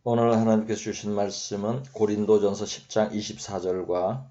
오늘 하나님께서 주신 말씀은 고린도전서 10장 24절과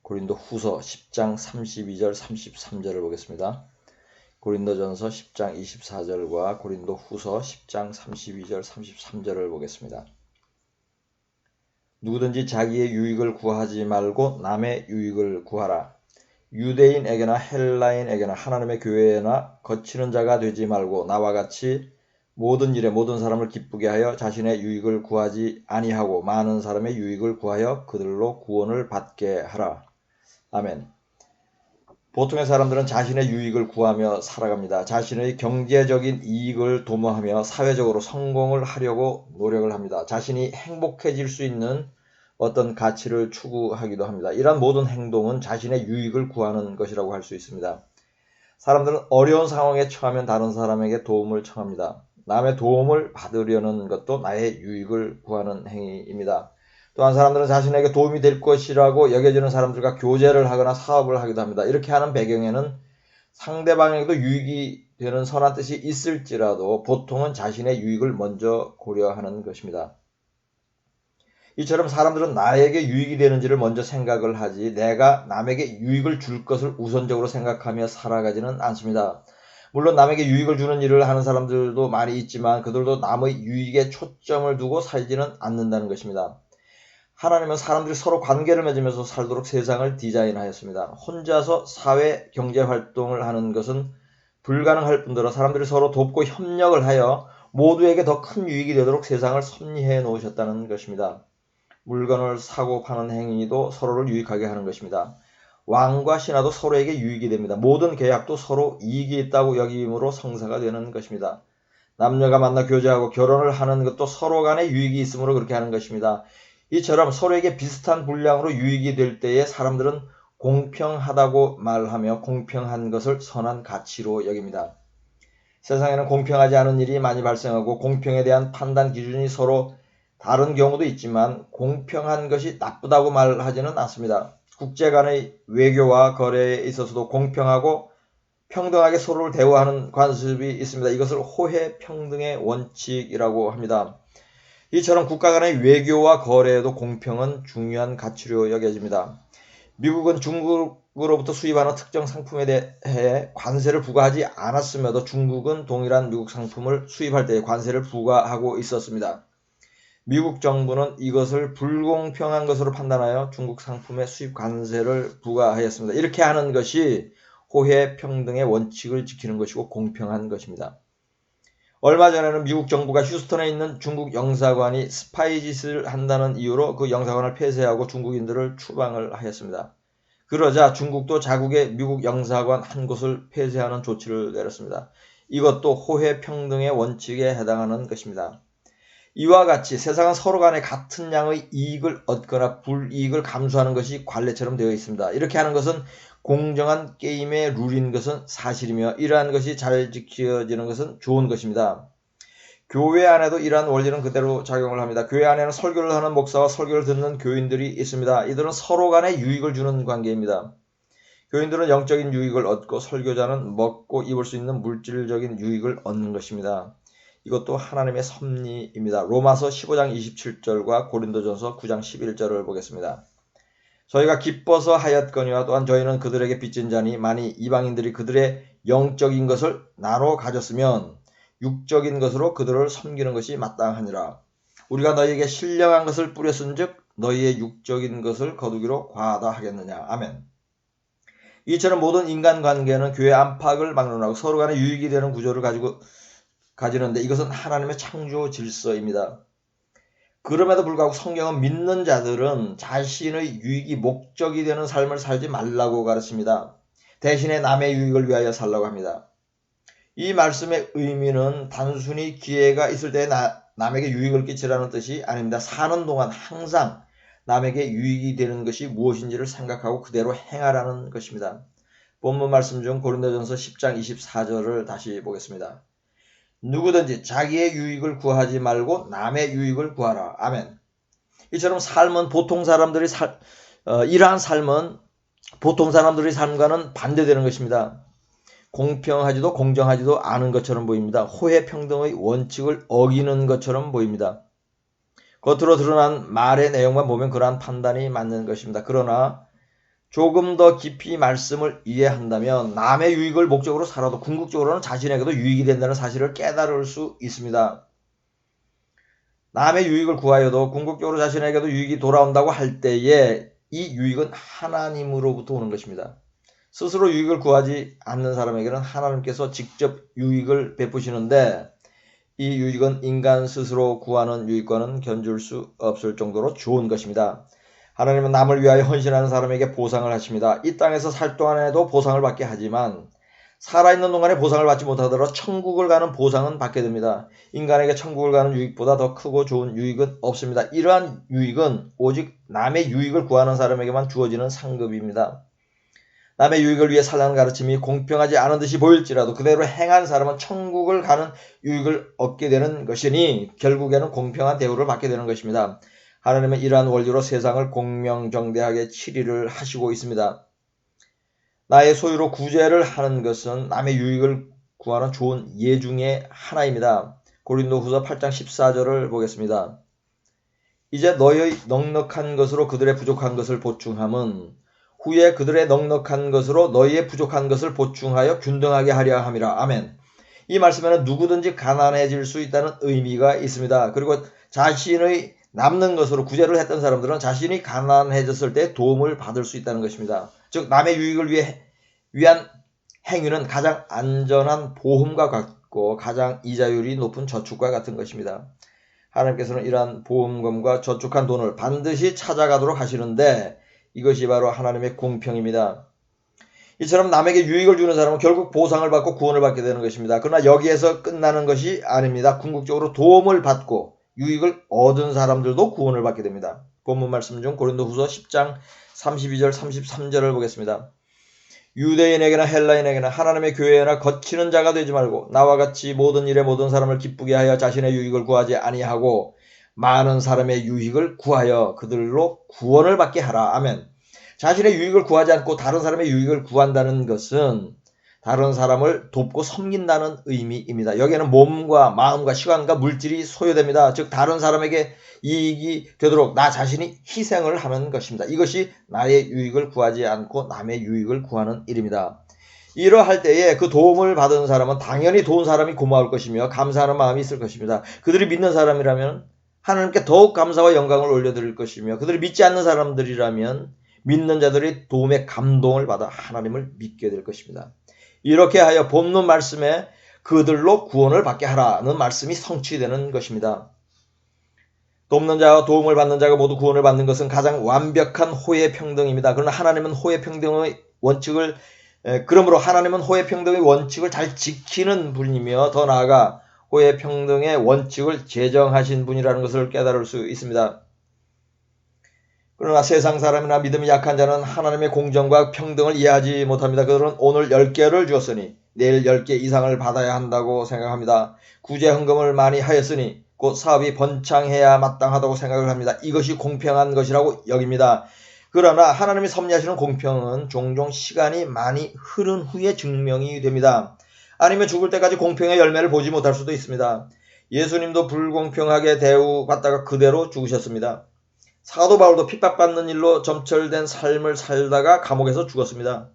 고린도후서 10장 32절 33절을 보겠습니다. 고린도전서 10장 24절과 고린도후서 10장 32절 33절을 보겠습니다. 누구든지 자기의 유익을 구하지 말고 남의 유익을 구하라. 유대인에게나 헬라인에게나 하나님의 교회나 거치는 자가 되지 말고 나와 같이 모든 일에 모든 사람을 기쁘게 하여 자신의 유익을 구하지 아니하고 많은 사람의 유익을 구하여 그들로 구원을 받게 하라. 아멘. 보통의 사람들은 자신의 유익을 구하며 살아갑니다. 자신의 경제적인 이익을 도모하며 사회적으로 성공을 하려고 노력을 합니다. 자신이 행복해질 수 있는 어떤 가치를 추구하기도 합니다. 이러한 모든 행동은 자신의 유익을 구하는 것이라고 할 수 있습니다. 사람들은 어려운 상황에 처하면 다른 사람에게 도움을 청합니다. 남의 도움을 받으려는 것도 나의 유익을 구하는 행위입니다. 또한 사람들은 자신에게 도움이 될 것이라고 여겨지는 사람들과 교제를 하거나 사업을 하기도 합니다. 이렇게 하는 배경에는 상대방에게도 유익이 되는 선한 뜻이 있을지라도 보통은 자신의 유익을 먼저 고려하는 것입니다. 이처럼 사람들은 나에게 유익이 되는지를 먼저 생각을 하지 내가 남에게 유익을 줄 것을 우선적으로 생각하며 살아가지는 않습니다. 물론 남에게 유익을 주는 일을 하는 사람들도 많이 있지만 그들도 남의 유익에 초점을 두고 살지는 않는다는 것입니다. 하나님은 사람들이 서로 관계를 맺으면서 살도록 세상을 디자인하였습니다. 혼자서 사회 경제 활동을 하는 것은 불가능할 뿐더러 사람들이 서로 돕고 협력을 하여 모두에게 더 큰 유익이 되도록 세상을 섭리해 놓으셨다는 것입니다. 물건을 사고 파는 행위도 서로를 유익하게 하는 것입니다. 왕과 신하도 서로에게 유익이 됩니다. 모든 계약도 서로 이익이 있다고 여김으로 성사가 되는 것입니다. 남녀가 만나 교제하고 결혼을 하는 것도 서로 간에 유익이 있으므로 그렇게 하는 것입니다. 이처럼 서로에게 비슷한 분량으로 유익이 될 때에 사람들은 공평하다고 말하며 공평한 것을 선한 가치로 여깁니다. 세상에는 공평하지 않은 일이 많이 발생하고 공평에 대한 판단 기준이 서로 다른 경우도 있지만 공평한 것이 나쁘다고 말하지는 않습니다. 국제 간의 외교와 거래에 있어서도 공평하고 평등하게 서로를 대우하는 관습이 있습니다. 이것을 호혜평등의 원칙이라고 합니다. 이처럼 국가 간의 외교와 거래에도 공평은 중요한 가치로 여겨집니다. 미국은 중국으로부터 수입하는 특정 상품에 대해 관세를 부과하지 않았음에도 중국은 동일한 미국 상품을 수입할 때 관세를 부과하고 있었습니다. 미국 정부는 이것을 불공평한 것으로 판단하여 중국 상품의 수입 관세를 부과하였습니다. 이렇게 하는 것이 호혜평등의 원칙을 지키는 것이고 공평한 것입니다. 얼마 전에는 미국 정부가 휴스턴에 있는 중국 영사관이 스파이 짓을 한다는 이유로 그 영사관을 폐쇄하고 중국인들을 추방을 하였습니다. 그러자 중국도 자국의 미국 영사관 한 곳을 폐쇄하는 조치를 내렸습니다. 이것도 호혜평등의 원칙에 해당하는 것입니다. 이와 같이 세상은 서로 간에 같은 양의 이익을 얻거나 불이익을 감수하는 것이 관례처럼 되어 있습니다. 이렇게 하는 것은 공정한 게임의 룰인 것은 사실이며 이러한 것이 잘 지켜지는 것은 좋은 것입니다. 교회 안에도 이러한 원리는 그대로 작용을 합니다. 교회 안에는 설교를 하는 목사와 설교를 듣는 교인들이 있습니다. 이들은 서로 간에 유익을 주는 관계입니다. 교인들은 영적인 유익을 얻고 설교자는 먹고 입을 수 있는 물질적인 유익을 얻는 것입니다. 이것도 하나님의 섭리입니다. 로마서 15장 27절과 고린도전서 9장 11절을 보겠습니다. 저희가 기뻐서 하였거니와 또한 저희는 그들에게 빚진 자니 만일 이방인들이 그들의 영적인 것을 나눠 가졌으면 육적인 것으로 그들을 섬기는 것이 마땅하니라. 우리가 너희에게 신령한 것을 뿌렸은즉 너희의 육적인 것을 거두기로 과하다 하겠느냐. 아멘. 이처럼 모든 인간관계는 교회 안팎을 막론하고 서로 간에 유익이 되는 구조를 가지는데 이것은 하나님의 창조 질서입니다. 그럼에도 불구하고 성경은 믿는 자들은 자신의 유익이 목적이 되는 삶을 살지 말라고 가르칩니다. 대신에 남의 유익을 위하여 살라고 합니다. 이 말씀의 의미는 단순히 기회가 있을 때 남에게 유익을 끼치라는 뜻이 아닙니다. 사는 동안 항상 남에게 유익이 되는 것이 무엇인지를 생각하고 그대로 행하라는 것입니다. 본문 말씀 중 고린도전서 10장 24절을 다시 보겠습니다. 누구든지 자기의 유익을 구하지 말고 남의 유익을 구하라. 아멘. 이처럼 삶은 이러한 삶은 보통 사람들의 삶과는 반대되는 것입니다. 공평하지도 공정하지도 않은 것처럼 보입니다. 호혜평등의 원칙을 어기는 것처럼 보입니다. 겉으로 드러난 말의 내용만 보면 그러한 판단이 맞는 것입니다. 그러나 조금 더 깊이 말씀을 이해한다면 남의 유익을 목적으로 살아도 궁극적으로는 자신에게도 유익이 된다는 사실을 깨달을 수 있습니다. 남의 유익을 구하여도 궁극적으로 자신에게도 유익이 돌아온다고 할 때에 이 유익은 하나님으로부터 오는 것입니다. 스스로 유익을 구하지 않는 사람에게는 하나님께서 직접 유익을 베푸시는데 이 유익은 인간 스스로 구하는 유익과는 견줄 수 없을 정도로 좋은 것입니다. 하나님은 남을 위하여 헌신하는 사람에게 보상을 하십니다. 이 땅에서 살 동안에도 보상을 받게 하지만 살아있는 동안에 보상을 받지 못하더라도 천국을 가는 보상은 받게 됩니다. 인간에게 천국을 가는 유익보다 더 크고 좋은 유익은 없습니다. 이러한 유익은 오직 남의 유익을 구하는 사람에게만 주어지는 상급입니다. 남의 유익을 위해 살라는 가르침이 공평하지 않은 듯이 보일지라도 그대로 행한 사람은 천국을 가는 유익을 얻게 되는 것이니 결국에는 공평한 대우를 받게 되는 것입니다. 하나님은 이러한 원리로 세상을 공명정대하게 치리를 하시고 있습니다. 나의 소유로 구제를 하는 것은 남의 유익을 구하는 좋은 예 중에 하나입니다. 고린도후서 8장 14절을 보겠습니다. 이제 너의 넉넉한 것으로 그들의 부족한 것을 보충함은 후에 그들의 넉넉한 것으로 너희의 부족한 것을 보충하여 균등하게 하려 함이라. 아멘. 이 말씀에는 누구든지 가난해질 수 있다는 의미가 있습니다. 그리고 자신의 남는 것으로 구제를 했던 사람들은 자신이 가난해졌을 때 도움을 받을 수 있다는 것입니다. 즉 남의 유익을 위한 행위는 가장 안전한 보험과 같고 가장 이자율이 높은 저축과 같은 것입니다. 하나님께서는 이러한 보험금과 저축한 돈을 반드시 찾아가도록 하시는데 이것이 바로 하나님의 공평입니다. 이처럼 남에게 유익을 주는 사람은 결국 보상을 받고 구원을 받게 되는 것입니다. 그러나 여기에서 끝나는 것이 아닙니다. 궁극적으로 도움을 받고 유익을 얻은 사람들도 구원을 받게 됩니다. 본문 말씀 중 고린도후서 10장 32절 33절을 보겠습니다. 유대인에게나 헬라인에게나 하나님의 교회에나 거치는 자가 되지 말고 나와 같이 모든 일에 모든 사람을 기쁘게 하여 자신의 유익을 구하지 아니하고 많은 사람의 유익을 구하여 그들로 구원을 받게 하라. 아멘. 자신의 유익을 구하지 않고 다른 사람의 유익을 구한다는 것은 다른 사람을 돕고 섬긴다는 의미입니다. 여기에는 몸과 마음과 시간과 물질이 소요됩니다. 즉 다른 사람에게 이익이 되도록 나 자신이 희생을 하는 것입니다. 이것이 나의 유익을 구하지 않고 남의 유익을 구하는 일입니다. 이러할 때에 그 도움을 받은 사람은 당연히 도운 사람이 고마울 것이며 감사하는 마음이 있을 것입니다. 그들이 믿는 사람이라면 하나님께 더욱 감사와 영광을 올려드릴 것이며 그들이 믿지 않는 사람들이라면 믿는 자들이 도움의 감동을 받아 하나님을 믿게 될 것입니다. 이렇게 하여 본문 말씀에 그들로 구원을 받게 하라는 말씀이 성취되는 것입니다. 돕는 자와 도움을 받는 자가 모두 구원을 받는 것은 가장 완벽한 호혜 평등입니다. 그러나 하나님은 호혜 평등의 원칙을 그러므로 하나님은 호혜 평등의 원칙을 잘 지키는 분이며 더 나아가 호혜 평등의 원칙을 제정하신 분이라는 것을 깨달을 수 있습니다. 그러나 세상 사람이나 믿음이 약한 자는 하나님의 공정과 평등을 이해하지 못합니다. 그들은 오늘 10개를 주었으니 내일 10개 이상을 받아야 한다고 생각합니다. 구제 헌금을 많이 하였으니 곧 사업이 번창해야 마땅하다고 생각을 합니다. 이것이 공평한 것이라고 여깁니다. 그러나 하나님이 섭리하시는 공평은 종종 시간이 많이 흐른 후에 증명이 됩니다. 아니면 죽을 때까지 공평의 열매를 보지 못할 수도 있습니다. 예수님도 불공평하게 대우받다가 그대로 죽으셨습니다. 사도 바울도 핍박받는 일로 점철된 삶을 살다가 감옥에서 죽었습니다.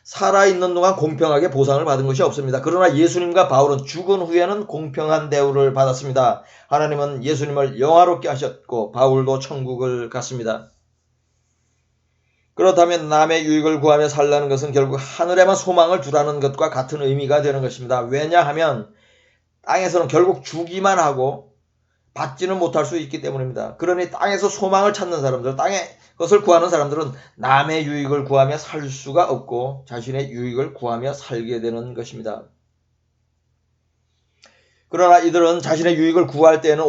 살아있는 동안 공평하게 보상을 받은 것이 없습니다. 그러나 예수님과 바울은 죽은 후에는 공평한 대우를 받았습니다. 하나님은 예수님을 영화롭게 하셨고 바울도 천국을 갔습니다. 그렇다면 남의 유익을 구하며 살라는 것은 결국 하늘에만 소망을 두라는 것과 같은 의미가 되는 것입니다. 왜냐하면 땅에서는 결국 주기만 하고 받지는 못할 수 있기 때문입니다. 그러니 땅에서 소망을 찾는 사람들, 땅의 것을 구하는 사람들은 남의 유익을 구하며 살 수가 없고 자신의 유익을 구하며 살게 되는 것입니다. 그러나 이들은 자신의 유익을 구할 때는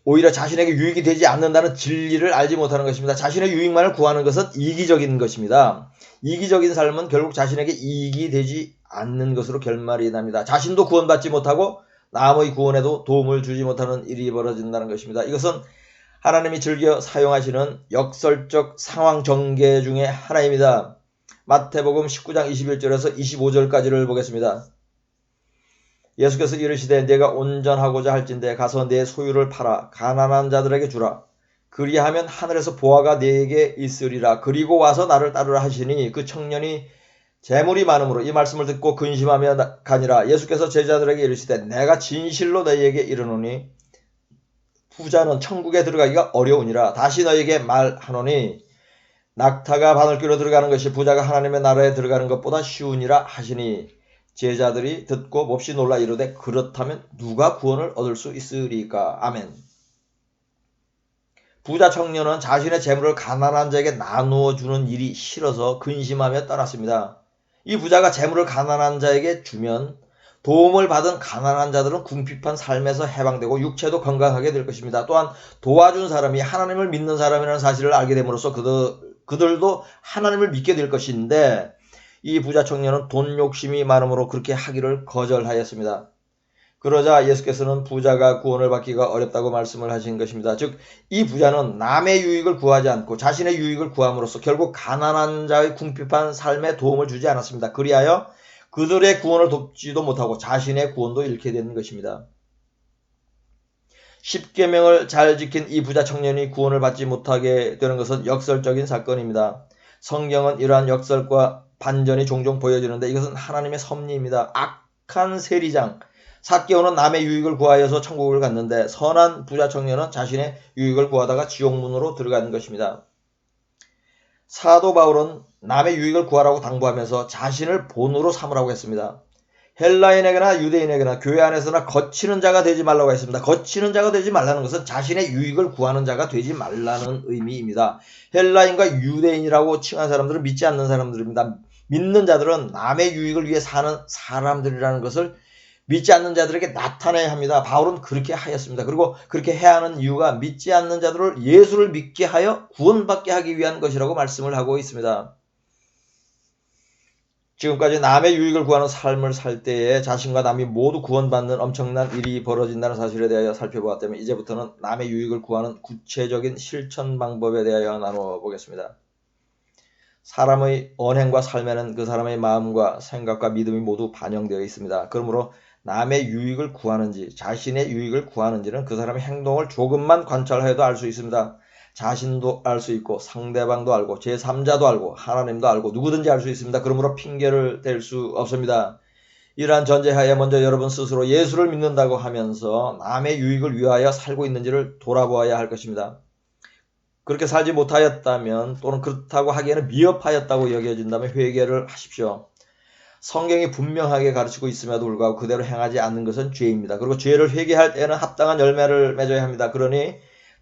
오히려 자신에게 유익이 되지 않는다는 진리를 알지 못하는 것입니다. 자신의 유익만을 구하는 것은 이기적인 것입니다. 이기적인 삶은 결국 자신에게 이익이 되지 않는 것으로 결말이 납니다. 자신도 구원받지 못하고 남의 구원에도 도움을 주지 못하는 일이 벌어진다는 것입니다. 이것은 하나님이 즐겨 사용하시는 역설적 상황 전개 중에 하나입니다. 마태복음 19장 21절에서 25절까지를 보겠습니다. 예수께서 이르시되 네가 온전하고자 할진대 가서 내 소유를 팔아 가난한 자들에게 주라. 그리하면 하늘에서 보화가 네게 있으리라. 그리고 와서 나를 따르라 하시니 그 청년이 재물이 많음으로 이 말씀을 듣고 근심하며 가니라. 예수께서 제자들에게 이르시되 내가 진실로 너희에게 이르노니 부자는 천국에 들어가기가 어려우니라. 다시 너희에게 말하노니 낙타가 바늘귀로 들어가는 것이 부자가 하나님의 나라에 들어가는 것보다 쉬우니라 하시니 제자들이 듣고 몹시 놀라 이르되 그렇다면 누가 구원을 얻을 수 있으리까? 아멘. 부자 청년은 자신의 재물을 가난한 자에게 나누어 주는 일이 싫어서 근심하며 떠났습니다. 이 부자가 재물을 가난한 자에게 주면 도움을 받은 가난한 자들은 궁핍한 삶에서 해방되고 육체도 건강하게 될 것입니다. 또한 도와준 사람이 하나님을 믿는 사람이라는 사실을 알게 됨으로써 그들도 하나님을 믿게 될 것인데 이 부자 청년은 돈 욕심이 많음으로 그렇게 하기를 거절하였습니다. 그러자 예수께서는 부자가 구원을 받기가 어렵다고 말씀을 하신 것입니다. 즉, 이 부자는 남의 유익을 구하지 않고 자신의 유익을 구함으로써 결국 가난한 자의 궁핍한 삶에 도움을 주지 않았습니다. 그리하여 그들의 구원을 돕지도 못하고 자신의 구원도 잃게 되는 것입니다. 십계명을 잘 지킨 이 부자 청년이 구원을 받지 못하게 되는 것은 역설적인 사건입니다. 성경은 이러한 역설과 반전이 종종 보여지는데 이것은 하나님의 섭리입니다. 악한 세리장 삭개오는 남의 유익을 구하여서 천국을 갔는데 선한 부자 청년은 자신의 유익을 구하다가 지옥문으로 들어가는 것입니다. 사도 바울은 남의 유익을 구하라고 당부하면서 자신을 본으로 삼으라고 했습니다. 헬라인에게나 유대인에게나 교회 안에서나 거치는 자가 되지 말라고 했습니다. 거치는 자가 되지 말라는 것은 자신의 유익을 구하는 자가 되지 말라는 의미입니다. 헬라인과 유대인이라고 칭한 사람들은 믿지 않는 사람들입니다. 믿는 자들은 남의 유익을 위해 사는 사람들이라는 것을 믿지 않는 자들에게 나타내야 합니다. 바울은 그렇게 하였습니다. 그리고 그렇게 해야 하는 이유가 믿지 않는 자들을 예수를 믿게 하여 구원받게 하기 위한 것이라고 말씀을 하고 있습니다. 지금까지 남의 유익을 구하는 삶을 살 때에 자신과 남이 모두 구원받는 엄청난 일이 벌어진다는 사실에 대하여 살펴보았다면 이제부터는 남의 유익을 구하는 구체적인 실천 방법에 대하여 나누어 보겠습니다. 사람의 언행과 삶에는 그 사람의 마음과 생각과 믿음이 모두 반영되어 있습니다. 그러므로 남의 유익을 구하는지 자신의 유익을 구하는지는 그 사람의 행동을 조금만 관찰해도 알 수 있습니다. 자신도 알 수 있고 상대방도 알고 제3자도 알고 하나님도 알고 누구든지 알 수 있습니다. 그러므로 핑계를 댈 수 없습니다. 이러한 전제하에 먼저 여러분 스스로 예수를 믿는다고 하면서 남의 유익을 위하여 살고 있는지를 돌아보아야 할 것입니다. 그렇게 살지 못하였다면 또는 그렇다고 하기에는 미흡하였다고 여겨진다면 회개를 하십시오. 성경이 분명하게 가르치고 있음에도 불구하고 그대로 행하지 않는 것은 죄입니다. 그리고 죄를 회개할 때는 합당한 열매를 맺어야 합니다. 그러니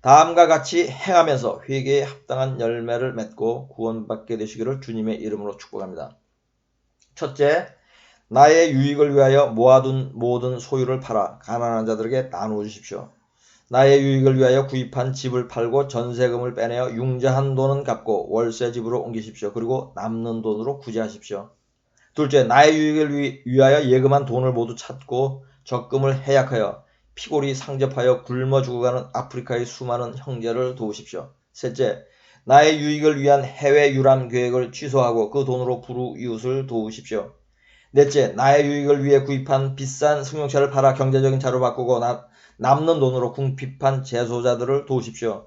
다음과 같이 행하면서 회개에 합당한 열매를 맺고 구원받게 되시기를 주님의 이름으로 축복합니다. 첫째, 나의 유익을 위하여 모아둔 모든 소유를 팔아 가난한 자들에게 나누어 주십시오. 나의 유익을 위하여 구입한 집을 팔고 전세금을 빼내어 융자한 돈은 갚고 월세 집으로 옮기십시오. 그리고 남는 돈으로 구제하십시오. 둘째, 나의 유익을 위하여 예금한 돈을 모두 찾고 적금을 해약하여 피골이 상접하여 굶어 죽어가는 아프리카의 수많은 형제를 도우십시오. 셋째, 나의 유익을 위한 해외 유람 계획을 취소하고 그 돈으로 불우이웃을 도우십시오. 넷째, 나의 유익을 위해 구입한 비싼 승용차를 팔아 경제적인 차로 바꾸고 남는 돈으로 궁핍한 재소자들을 도우십시오.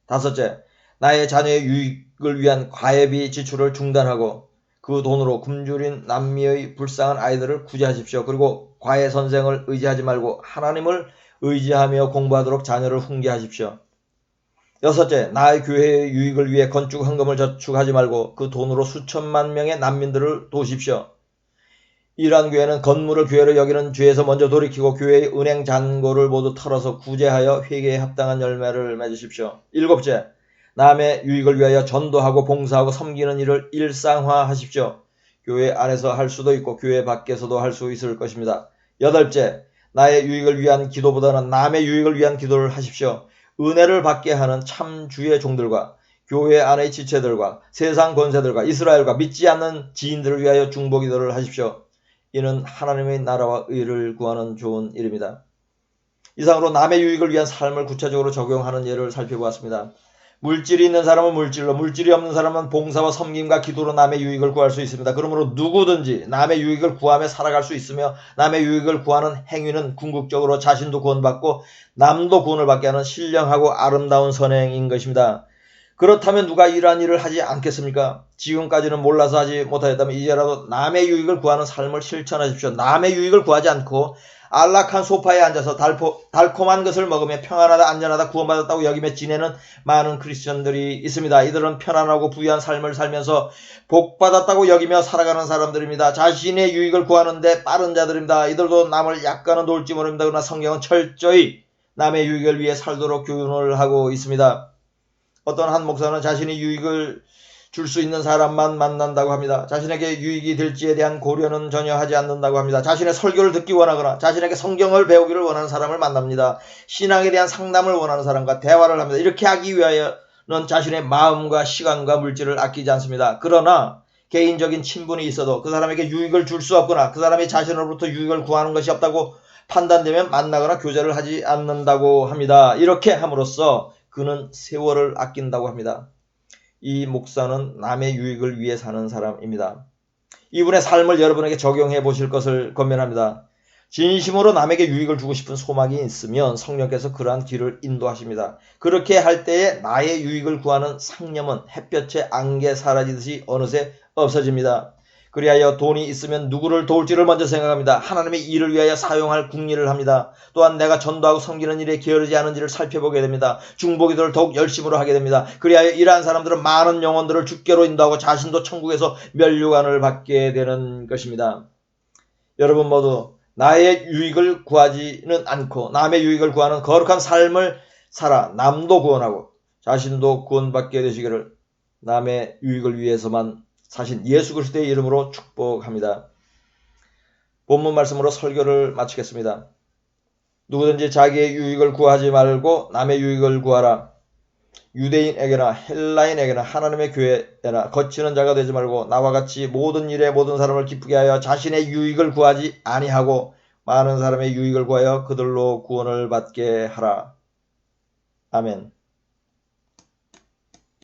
다섯째, 나의 자녀의 유익을 위한 과외비 지출을 중단하고 그 돈으로 굶주린 남미의 불쌍한 아이들을 구제하십시오. 그리고 과외 선생을 의지하지 말고 하나님을 의지하며 공부하도록 자녀를 훈계하십시오. 여섯째, 나의 교회의 유익을 위해 건축 헌금을 저축하지 말고 그 돈으로 수천만 명의 난민들을 도우십시오. 이러한 교회는 건물을 교회로 여기는 죄에서 먼저 돌이키고 교회의 은행 잔고를 모두 털어서 구제하여 회개에 합당한 열매를 맺으십시오. 일곱째, 남의 유익을 위하여 전도하고 봉사하고 섬기는 일을 일상화하십시오. 교회 안에서 할 수도 있고 교회 밖에서도 할 수 있을 것입니다. 여덟째, 나의 유익을 위한 기도보다는 남의 유익을 위한 기도를 하십시오. 은혜를 받게 하는 참 주의 종들과 교회 안의 지체들과 세상 권세들과 이스라엘과 믿지 않는 지인들을 위하여 중보기도를 하십시오. 이는 하나님의 나라와 의를 구하는 좋은 일입니다. 이상으로 남의 유익을 위한 삶을 구체적으로 적용하는 예를 살펴보았습니다. 물질이 있는 사람은 물질로, 물질이 없는 사람은 봉사와 섬김과 기도로 남의 유익을 구할 수 있습니다. 그러므로 누구든지 남의 유익을 구하며 살아갈 수 있으며 남의 유익을 구하는 행위는 궁극적으로 자신도 구원받고 남도 구원을 받게 하는 신령하고 아름다운 선행인 것입니다. 그렇다면 누가 이러한 일을 하지 않겠습니까? 지금까지는 몰라서 하지 못하였다면 이제라도 남의 유익을 구하는 삶을 실천하십시오. 남의 유익을 구하지 않고 안락한 소파에 앉아서 달콤한 것을 먹으며 평안하다 안전하다 구원받았다고 여기며 지내는 많은 크리스천들이 있습니다. 이들은 편안하고 부유한 삶을 살면서 복받았다고 여기며 살아가는 사람들입니다. 자신의 유익을 구하는데 빠른 자들입니다. 이들도 남을 약간은 도울지 모릅니다. 그러나 성경은 철저히 남의 유익을 위해 살도록 교훈을 하고 있습니다. 어떤 한 목사는 자신이 유익을 줄 수 있는 사람만 만난다고 합니다. 자신에게 유익이 될지에 대한 고려는 전혀 하지 않는다고 합니다. 자신의 설교를 듣기 원하거나 자신에게 성경을 배우기를 원하는 사람을 만납니다. 신앙에 대한 상담을 원하는 사람과 대화를 합니다. 이렇게 하기 위하여는 자신의 마음과 시간과 물질을 아끼지 않습니다. 그러나 개인적인 친분이 있어도 그 사람에게 유익을 줄 수 없거나 그 사람이 자신으로부터 유익을 구하는 것이 없다고 판단되면 만나거나 교제를 하지 않는다고 합니다. 이렇게 함으로써 그는 세월을 아낀다고 합니다. 이 목사는 남의 유익을 위해 사는 사람입니다. 이분의 삶을 여러분에게 적용해 보실 것을 권면합니다. 진심으로 남에게 유익을 주고 싶은 소망이 있으면 성령께서 그러한 길을 인도하십니다. 그렇게 할 때에 나의 유익을 구하는 상념은 햇볕에 안개 사라지듯이 어느새 없어집니다. 그리하여 돈이 있으면 누구를 도울지를 먼저 생각합니다. 하나님의 일을 위하여 사용할 궁리를 합니다. 또한 내가 전도하고 섬기는 일에 게으르지 않은지를 살펴보게 됩니다. 중보기도를 더욱 열심으로 하게 됩니다. 그리하여 이러한 사람들은 많은 영혼들을 주께로 인도하고 자신도 천국에서 면류관을 받게 되는 것입니다. 여러분 모두 나의 유익을 구하지는 않고 남의 유익을 구하는 거룩한 삶을 살아 남도 구원하고 자신도 구원받게 되시기를 남의 유익을 위해서만 사신 예수 그리스도의 이름으로 축복합니다. 본문 말씀으로 설교를 마치겠습니다. 누구든지 자기의 유익을 구하지 말고 남의 유익을 구하라. 유대인에게나 헬라인에게나 하나님의 교회에나 거치는 자가 되지 말고 나와 같이 모든 일에 모든 사람을 기쁘게 하여 자신의 유익을 구하지 아니하고 많은 사람의 유익을 구하여 그들로 구원을 받게 하라. 아멘.